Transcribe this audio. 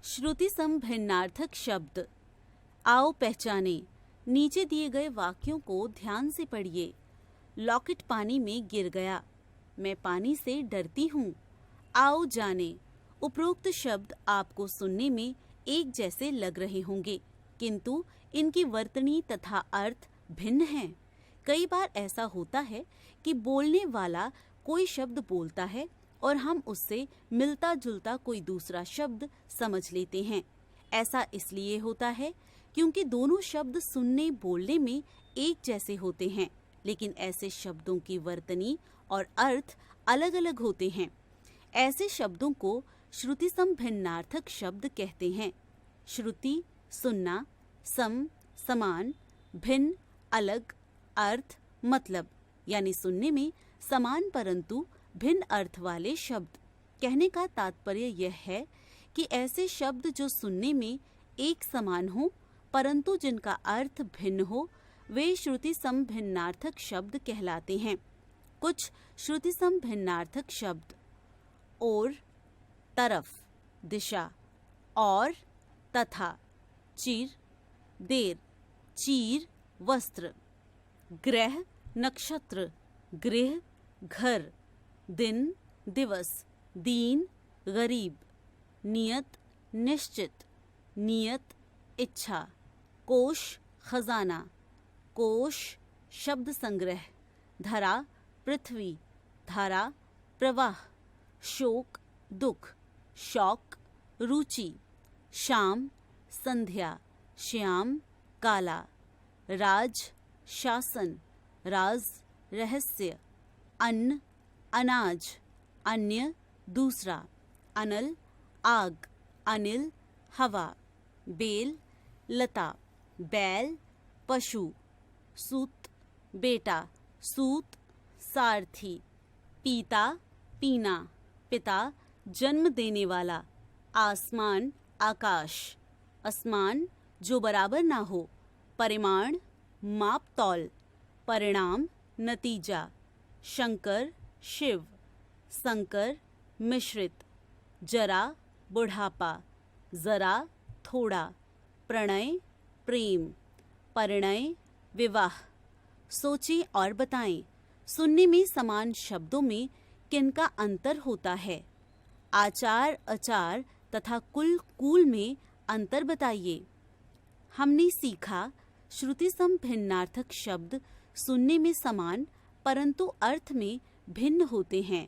श्रुति सम भिन्नार्थक शब्द। आओ पहचाने। नीचे दिए गए वाक्यों को ध्यान से पढ़िए। लॉकेट पानी में गिर गया। मैं पानी से डरती हूँ। आओ जाने। उपरोक्त शब्द आपको सुनने में एक जैसे लग रहे होंगे, किंतु इनकी वर्तनी तथा अर्थ भिन्न हैं। कई बार ऐसा होता है कि बोलने वाला कोई शब्द बोलता है और हम उससे मिलता जुलता कोई दूसरा शब्द समझ लेते हैं। ऐसा इसलिए होता है क्योंकि दोनों शब्द सुनने बोलने में एक जैसे होते हैं, लेकिन ऐसे शब्दों की वर्तनी और अर्थ अलग अलग होते हैं। ऐसे शब्दों को श्रुति सम भिन्नार्थक शब्द कहते हैं। श्रुति सुनना, सम समान, भिन्न अलग, अर्थ मतलब, यानी सुनने में समान परंतु भिन्न अर्थ वाले शब्द। कहने का तात्पर्य यह है कि ऐसे शब्द जो सुनने में एक समान हो परंतु जिनका अर्थ भिन्न हो, वे श्रुति सम भिन्नार्थक शब्द कहलाते हैं। कुछ श्रुति सम भिन्नार्थक शब्द: और, तरफ, दिशा, और, तथा, चिर, देर, चीर, वस्त्र, ग्रह, नक्षत्र, गृह, घर, दिन, दिवस, दीन, गरीब, नियत, निश्चित, नियत, इच्छा, कोश, खजाना, कोश, शब्द संग्रह, धरा, पृथ्वी, धारा, प्रवाह, शोक, दुख, शौक, रुचि, शाम, संध्या, श्याम, काला, राज, शासन, राज, रहस्य, अन्न, अनाज, अन्य, दूसरा, अनल, आग, अनिल, हवा, बेल, लता, बैल, पशु, सूत, बेटा, सूत, सारथी, पीता, पीना, पिता, जन्म देने वाला, आसमान, आकाश, असमान जो बराबर ना हो, परिमाण, माप तौल, परिणाम, नतीजा, शंकर, शिव, संकर, मिश्रित, जरा, बुढ़ापा, जरा, थोड़ा, प्रणय, प्रेम, परिणय, विवाह। सोचें और बताएं, सुनने में समान शब्दों में किनका अंतर होता है? आचार, अचार तथा कुल, कूल में अंतर बताइए। हमने सीखा श्रुति सम भिन्नार्थक शब्द सुनने में समान परंतु अर्थ में भिन्न होते हैं।